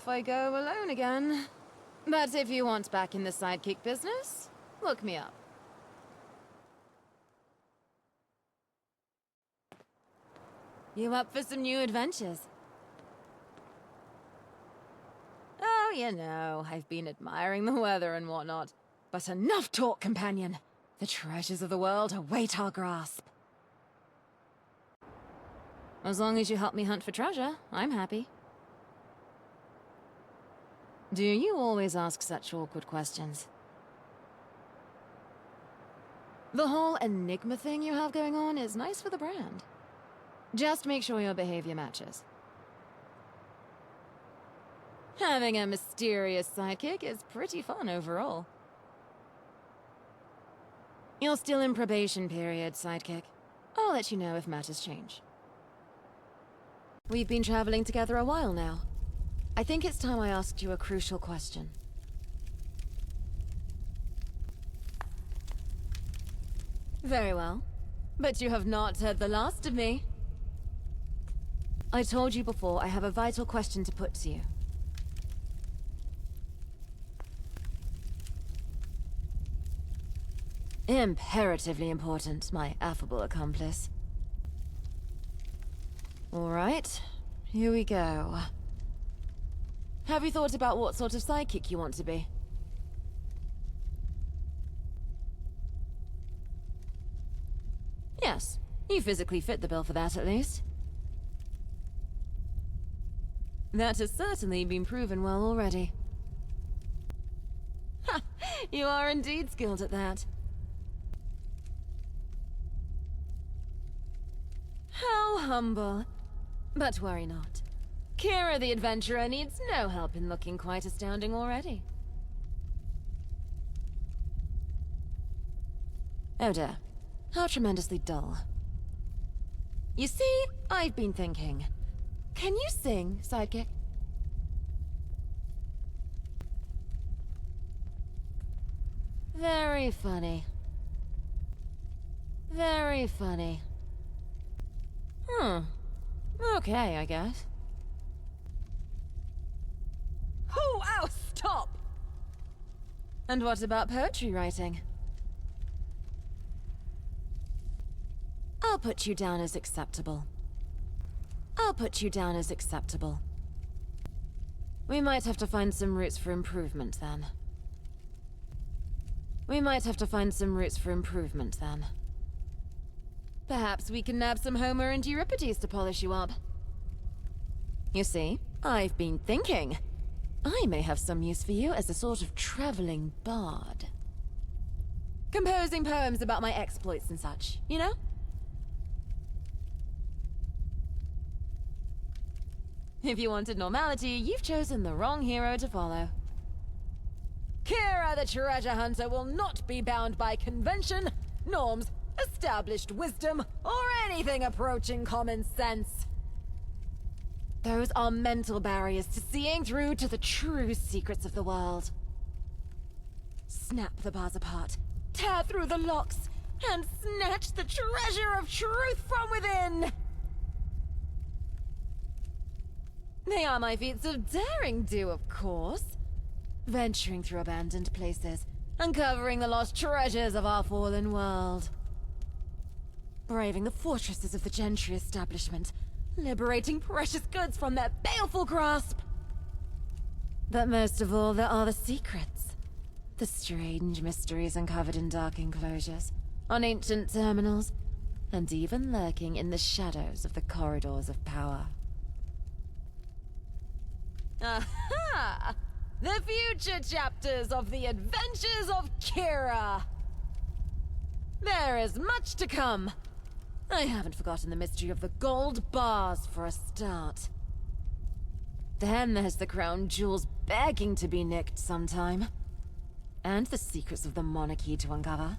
off I go alone again. But if you want back in the sidekick business, look me up. You up for some new adventures? Oh, you know, I've been admiring the weather and whatnot. But enough talk, companion. The treasures of the world await our grasp. As long as you help me hunt for treasure, I'm happy. Do you always ask such awkward questions? The whole enigma thing you have going on is nice for the brand. Just make sure your behavior matches. Having a mysterious sidekick is pretty fun overall. You're still in probation period, sidekick. I'll let you know if matters change. We've been traveling together a while now. I think it's time I asked you a crucial question. Very well. But you have not heard the last of me. I told you before, I have a vital question to put to you. Imperatively important, my affable accomplice. All right, here we go. Have you thought about what sort of sidekick you want to be? Yes, you physically fit the bill for that at least. That has certainly been proven well already. Ha! You are indeed skilled at that. How humble. But worry not. Kiera the Adventurer needs no help in looking quite astounding already. Oh dear. How tremendously dull. You see, I've been thinking. Can you sing, sidekick? Very funny. Very funny. Okay, I guess. Oh, ow, stop! And what about poetry writing? I'll put you down as acceptable. I'll put you down as acceptable. We might have to find some routes for improvement then. We might have to find some routes for improvement then. Perhaps we can nab some Homer and Euripides to polish you up. You see, I've been thinking. I may have some use for you as a sort of traveling bard. Composing poems about my exploits and such, you know? If you wanted normality, you've chosen the wrong hero to follow. Kiera the Treasure Hunter will not be bound by convention, norms, established wisdom, or anything approaching common sense. Those are mental barriers to seeing through to the true secrets of the world. Snap the bars apart, tear through the locks, and snatch the treasure of truth from within! They are my feats of daring do, of course. Venturing through abandoned places, uncovering the lost treasures of our fallen world. Braving the fortresses of the gentry establishment, liberating precious goods from their baleful grasp. But most of all, there are the secrets. The strange mysteries uncovered in dark enclosures, on ancient terminals, and even lurking in the shadows of the corridors of power. Aha! The future chapters of the adventures of Kiera! There is much to come. I haven't forgotten the mystery of the gold bars for a start. Then there's the crown jewels begging to be nicked sometime. And the secrets of the monarchy to uncover.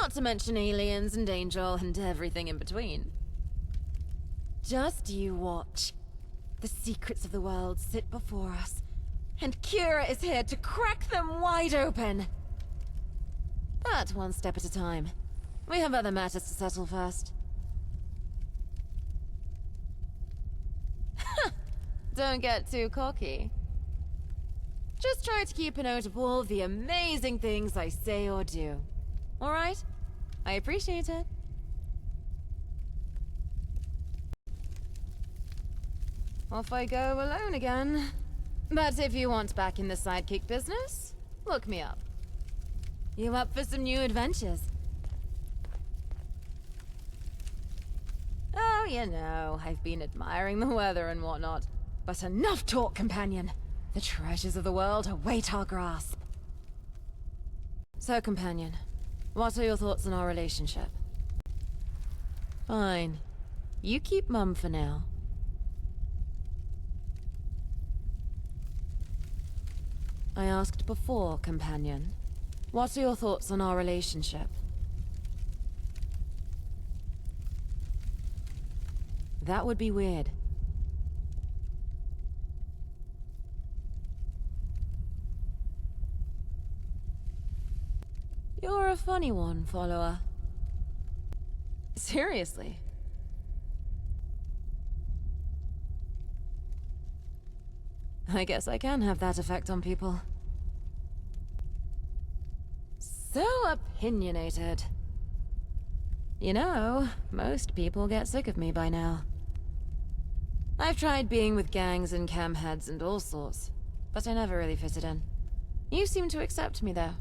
Not to mention aliens and Angel and everything in between. Just you watch. The secrets of the world sit before us, and Kiera is here to crack them wide open. But one step at a time. We have other matters to settle first. Don't get too cocky. Just try to keep a note of all the amazing things I say or do. Alright? I appreciate it. Off I go alone again. But if you want back in the sidekick business, look me up. You up for some new adventures? Oh, you know, I've been admiring the weather and whatnot. But enough talk, companion. The treasures of the world await our grasp. So, companion, what are your thoughts on our relationship? Fine. You keep mum for now. I asked before, companion. What are your thoughts on our relationship? That would be weird. You're a funny one, follower. Seriously. I guess I can have that effect on people. So opinionated. You know, most people get sick of me by now. I've tried being with gangs and cam heads and all sorts, but I never really fitted in. You seem to accept me, though.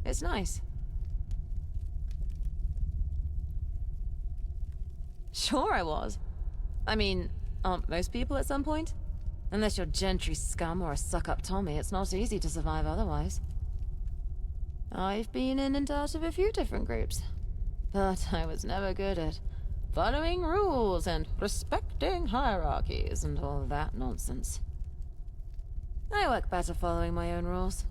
It's nice. Sure I was. I mean, aren't most people at some point? Unless you're gentry scum or a suck-up Tommy, it's not easy to survive otherwise. I've been in and out of a few different groups, but I was never good at following rules and respecting hierarchies and all that nonsense. I work better following my own rules.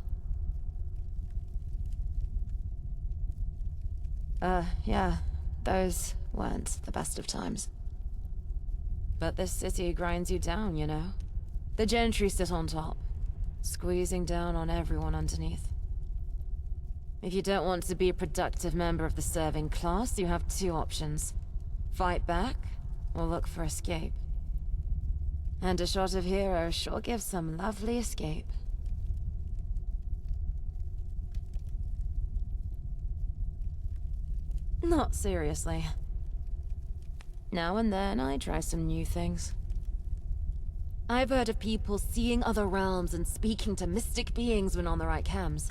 Yeah, those weren't the best of times. But this city grinds you down, you know? The gentry sit on top, squeezing down on everyone underneath. If you don't want to be a productive member of the serving class, you have two options. Fight back, or look for escape. And a shot of hero sure gives some lovely escape. Not seriously. Now and then I try some new things. I've heard of people seeing other realms and speaking to mystic beings when on the right cams.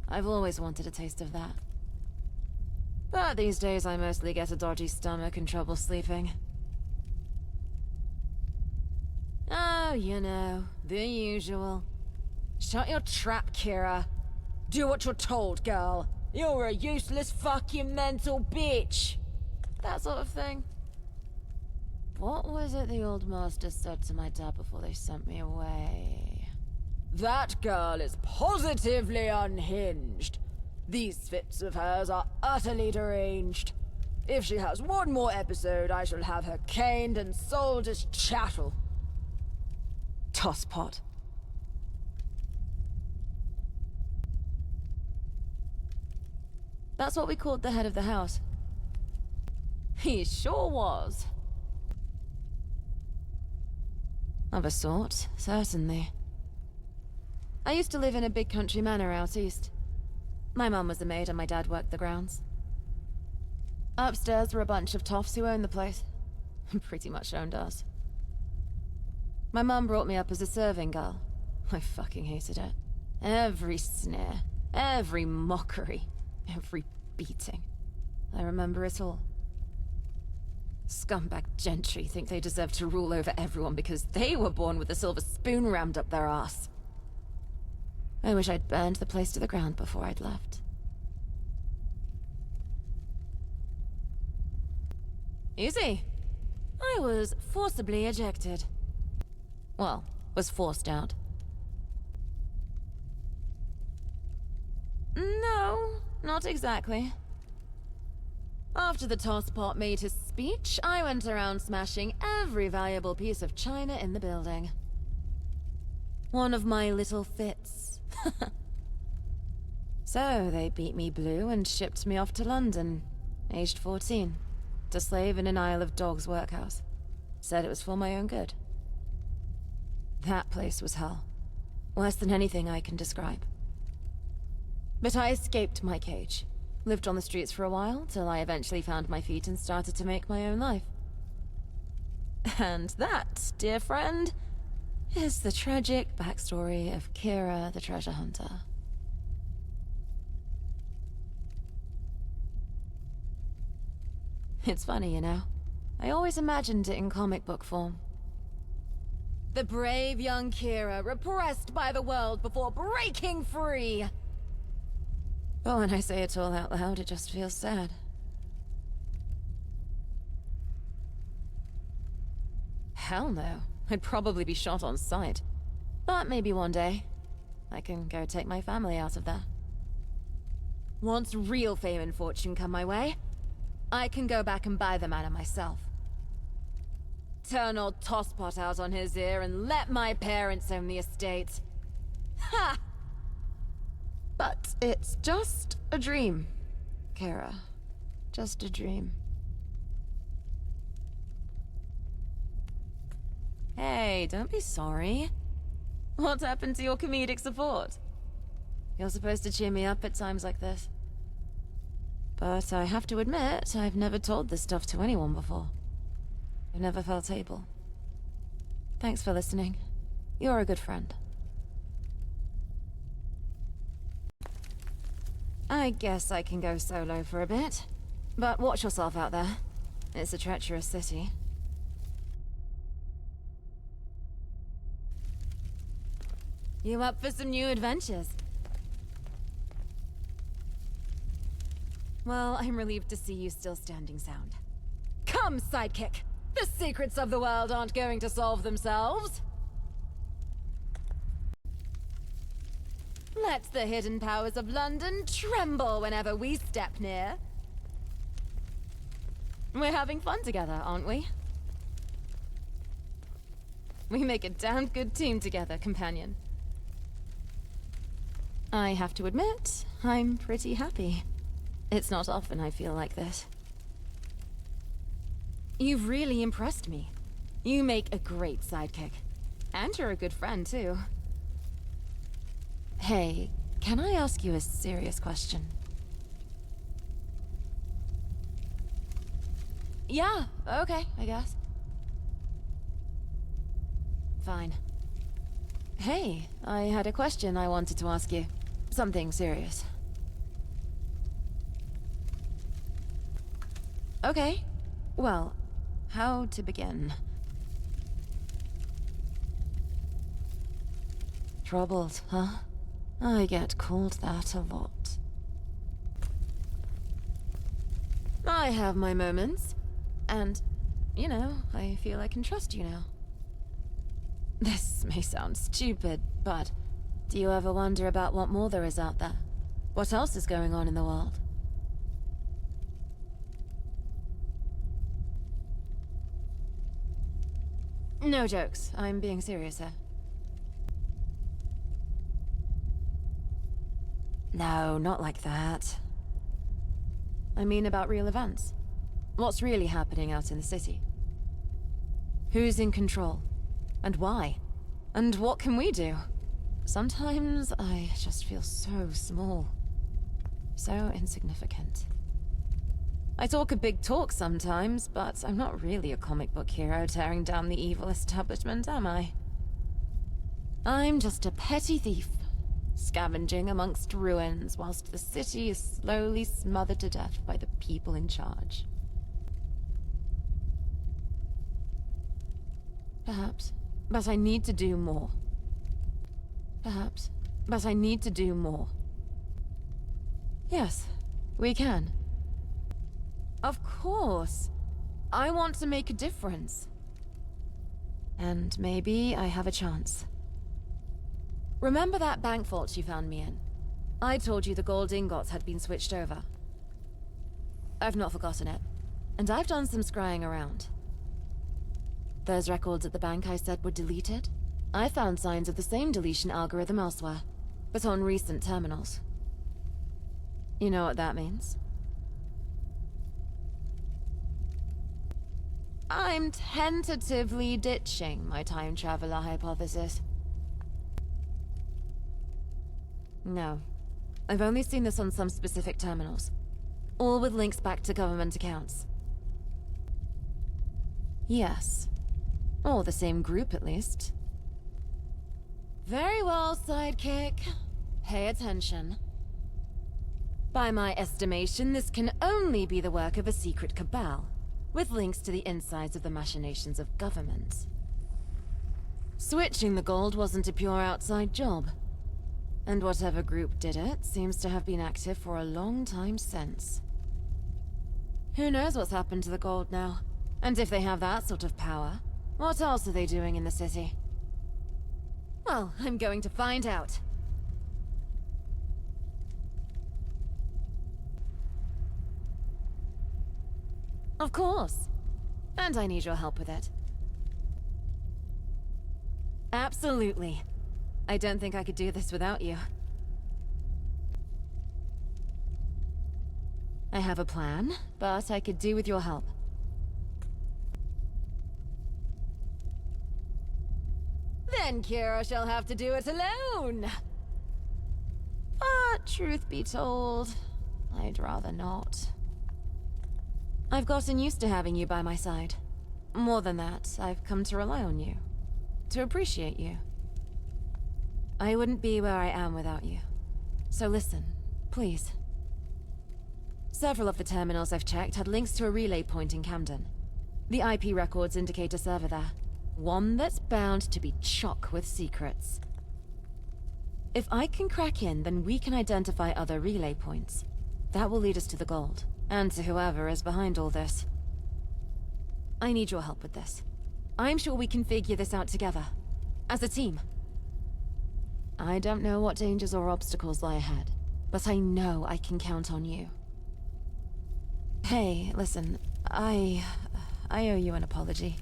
I've always wanted a taste of that. But these days I mostly get a dodgy stomach and trouble sleeping. Oh, you know, the usual. Shut your trap, Kiera. Do what you're told, girl. You're a useless fucking mental bitch. That sort of thing. What was it the old master said to my dad before they sent me away? That girl is positively unhinged. These fits of hers are utterly deranged. If she has one more episode, I shall have her caned and sold as chattel. Tosspot. That's what we called the head of the house. He sure was. Of a sort, certainly. I used to live in a big country manor out east. My mum was a maid and my dad worked the grounds. Upstairs were a bunch of toffs who owned the place. Pretty much owned us. My mum brought me up as a serving girl. I fucking hated it. Every sneer, every mockery, every beating. I remember it all. Scumbag gentry think they deserve to rule over everyone because they were born with a silver spoon rammed up their ass. I wish I'd burned the place to the ground before I'd left. Easy. I was forcibly ejected. Well, was forced out. No, not exactly. After the tosspot made his speech, I went around smashing every valuable piece of china in the building. One of my little fits. So they beat me blue and shipped me off to London, aged 14, to slave in an Isle of Dogs workhouse. Said it was for my own good. That place was hell. Worse than anything I can describe. But I escaped my cage. Lived on the streets for a while, till I eventually found my feet and started to make my own life. And that, dear friend, is the tragic backstory of Kiera the Treasure Hunter. It's funny, you know. I always imagined it in comic book form. The brave young Kiera, repressed by the world before breaking free! But when I say it all out loud, it just feels sad. Hell no. I'd probably be shot on sight. But maybe one day, I can go take my family out of there. Once real fame and fortune come my way, I can go back and buy the manor myself. Turn old Tosspot out on his ear and let my parents own the estate. Ha! But it's just a dream, Kiera. Just a dream. Hey, don't be sorry. What's happened to your comedic support? You're supposed to cheer me up at times like this. But I have to admit, I've never told this stuff to anyone before. I've never felt able. Thanks for listening. You're a good friend. I guess I can go solo for a bit. But watch yourself out there. It's a treacherous city. You up for some new adventures? Well, I'm relieved to see you still standing sound. Come, sidekick! The secrets of the world aren't going to solve themselves! Let the hidden powers of London tremble whenever we step near. We're having fun together, aren't we? We make a damned good team together, companion. I have to admit, I'm pretty happy. It's not often I feel like this. You've really impressed me. You make a great sidekick. And you're a good friend, too. Hey, can I ask you a serious question? Yeah, okay, I guess. Fine. Hey, I had a question I wanted to ask you. Something serious. Okay. Well, how to begin? Troubled, huh? I get called that a lot. I have my moments. And, you know, I feel I can trust you now. This may sound stupid, but do you ever wonder about what more there is out there? What else is going on in the world? No jokes. I'm being serious here. No, not like that. I mean about real events. What's really happening out in the city? Who's in control? And why? And what can we do? Sometimes I just feel so small. So insignificant. I talk a big talk sometimes, but I'm not really a comic book hero tearing down the evil establishment, am I? I'm just a petty thief, scavenging amongst ruins whilst the city is slowly smothered to death by the people in charge. Perhaps, but I need to do more. Perhaps, but I need to do more. Yes, we can. Of course. I want to make a difference. And maybe I have a chance. Remember that bank vault you found me in? I told you the gold ingots had been switched over. I've not forgotten it. And I've done some scrying around. Those records at the bank I said were deleted? I found signs of the same deletion algorithm elsewhere, but on recent terminals. You know what that means? I'm tentatively ditching my time traveler hypothesis. No. I've only seen this on some specific terminals. All with links back to government accounts. Yes. Or the same group, at least. Very well, sidekick. Pay attention. By my estimation, this can only be the work of a secret cabal, with links to the insides of the machinations of government. Switching the gold wasn't a pure outside job. And whatever group did it seems to have been active for a long time since. Who knows what's happened to the gold now? And if they have that sort of power, what else are they doing in the city? Well, I'm going to find out. Of course. And I need your help with it. Absolutely. I don't think I could do this without you. I have a plan, but I could do with your help. Then Kiera shall have to do it alone! But truth be told, I'd rather not. I've gotten used to having you by my side. More than that, I've come to rely on you. To appreciate you. I wouldn't be where I am without you. So listen, please. Several of the terminals I've checked had links to a relay point in Camden. The IP records indicate a server there. One that's bound to be chock with secrets. If I can crack in, then we can identify other relay points. That will lead us to the gold, and to whoever is behind all this. I need your help with this. I'm sure we can figure this out together. As a team. I don't know what dangers or obstacles lie ahead, but I know I can count on you. Hey, listen, I owe you an apology.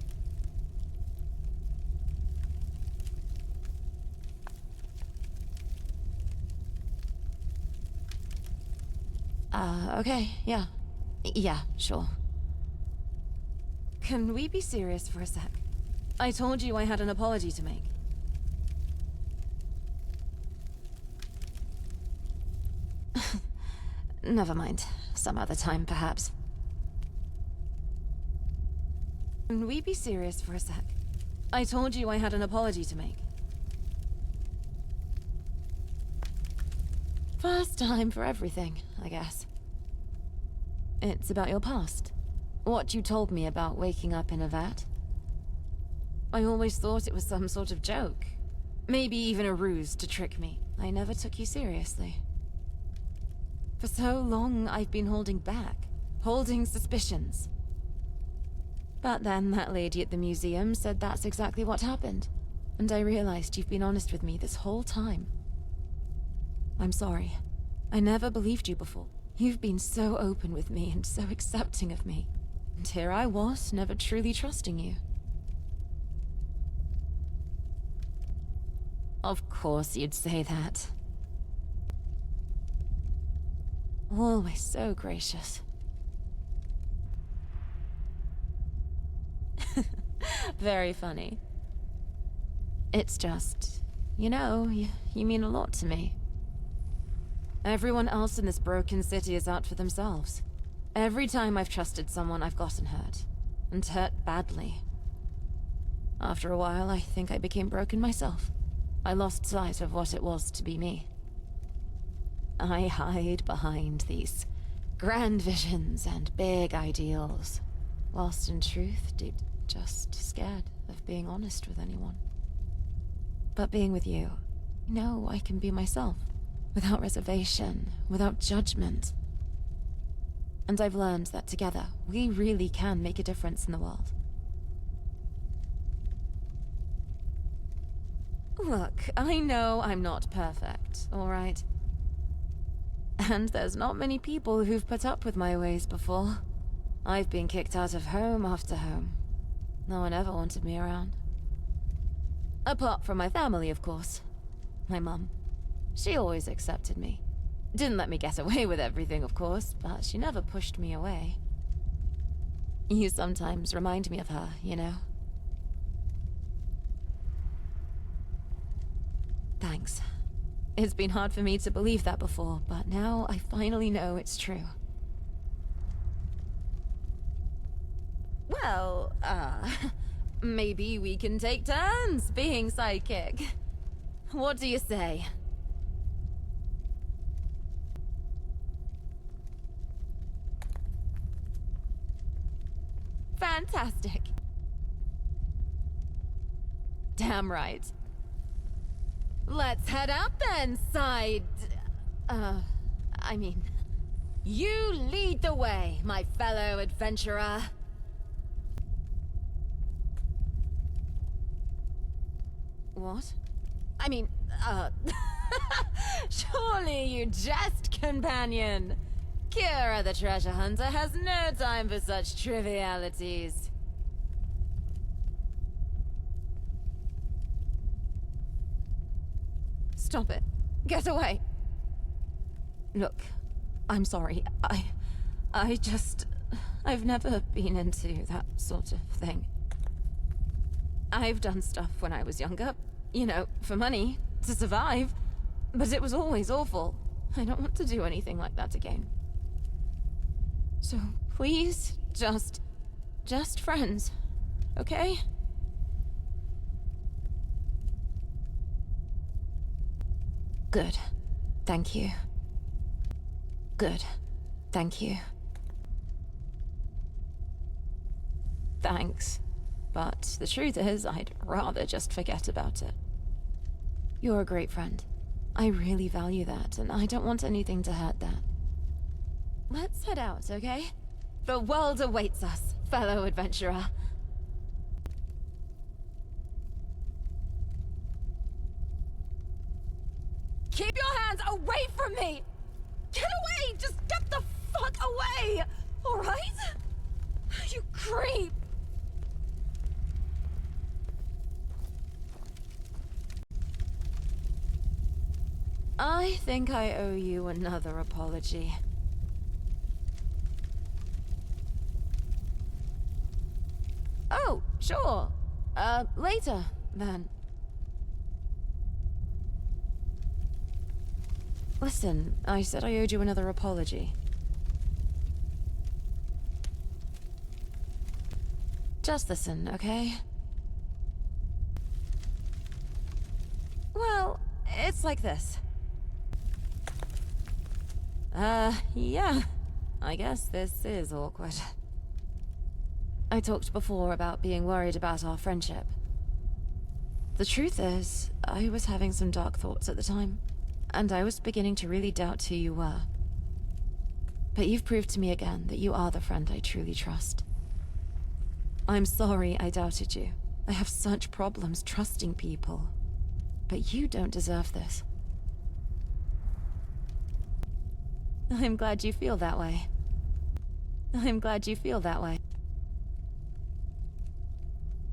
Okay, yeah. Yeah, sure. Can we be serious for a sec? I told you I had an apology to make. Never mind. Some other time, perhaps. Can we be serious for a sec? I told you I had an apology to make. First time for everything, I guess. It's about your past. What you told me about waking up in a vat. I always thought it was some sort of joke. Maybe even a ruse to trick me. I never took you seriously. For so long, I've been holding back. Holding suspicions. But then that lady at the museum said that's exactly what happened. And I realized you've been honest with me this whole time. I'm sorry. I never believed you before. You've been so open with me and so accepting of me. And here I was, never truly trusting you. Of course you'd say that. Always so gracious. Very funny. It's just, you know, you mean a lot to me. Everyone else in this broken city is out for themselves. Every time I've trusted someone, I've gotten hurt. And hurt badly. After a while, I think I became broken myself. I lost sight of what it was to be me. I hide behind these grand visions and big ideals, whilst in truth, deep, just scared of being honest with anyone. But being with you, I know I can be myself. Without reservation, without judgment. And I've learned that together, we really can make a difference in the world. Look, I know I'm not perfect, alright? And there's not many people who've put up with my ways before. I've been kicked out of home after home. No one ever wanted me around. Apart from my family, of course. My mum. She always accepted me. Didn't let me get away with everything, of course, but she never pushed me away. You sometimes remind me of her, you know? Thanks. It's been hard for me to believe that before, but now I finally know it's true. Well, maybe we can take turns being sidekick. What do you say? Fantastic. Damn right. Let's head out then, you lead the way, my fellow adventurer. What? Surely you jest, companion. Kiera the Treasure Hunter has no time for such trivialities. Stop it. Get away. Look, I'm sorry. I've never been into that sort of thing. I've done stuff when I was younger, you know, for money, to survive. But it was always awful. I don't want to do anything like that again. So, please, just friends, okay? Good. Thank you. Good. Thank you. Thanks. But the truth is, I'd rather just forget about it. You're a great friend. I really value that, and I don't want anything to hurt that. Let's head out, okay? The world awaits us, fellow adventurer. Keep your hands away from me! Get away! Just get the fuck away! Alright? You creep! I think I owe you another apology. Oh, sure. Later, then. Listen, I said I owed you another apology. Just listen, okay? Well, it's like this. Yeah. I guess this is awkward. I talked before about being worried about our friendship. The truth is, I was having some dark thoughts at the time, and I was beginning to really doubt who you were. But you've proved to me again that you are the friend I truly trust. I'm sorry I doubted you. I have such problems trusting people. But you don't deserve this. I'm glad you feel that way. I'm glad you feel that way.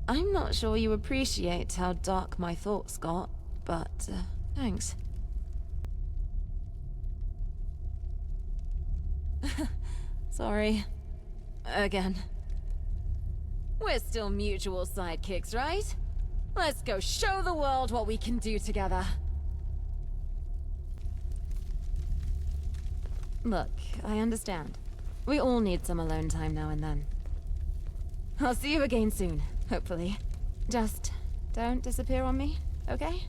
I'm not sure you appreciate how dark my thoughts got, but, thanks. Sorry. Again. We're still mutual sidekicks, right? Let's go show the world what we can do together. Look, I understand. We all need some alone time now and then. I'll see you again soon, hopefully. Just don't disappear on me, okay?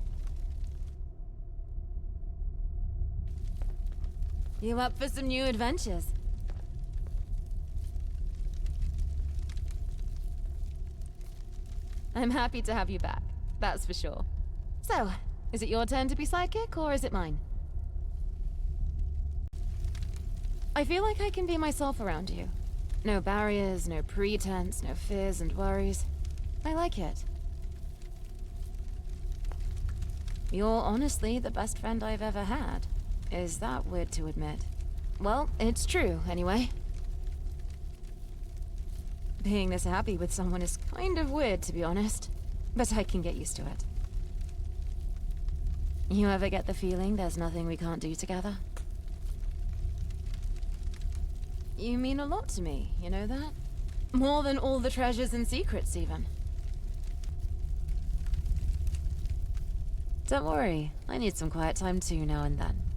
You up for some new adventures? I'm happy to have you back, that's for sure. So, is it your turn to be sidekick, or is it mine? I feel like I can be myself around you. No barriers, no pretense, no fears and worries. I like it. You're honestly the best friend I've ever had. Is that weird to admit? Well, it's true, anyway. Being this happy with someone is kind of weird, to be honest. But I can get used to it. You ever get the feeling there's nothing we can't do together? You mean a lot to me, you know that? More than all the treasures and secrets, even. Don't worry, I need some quiet time too now and then.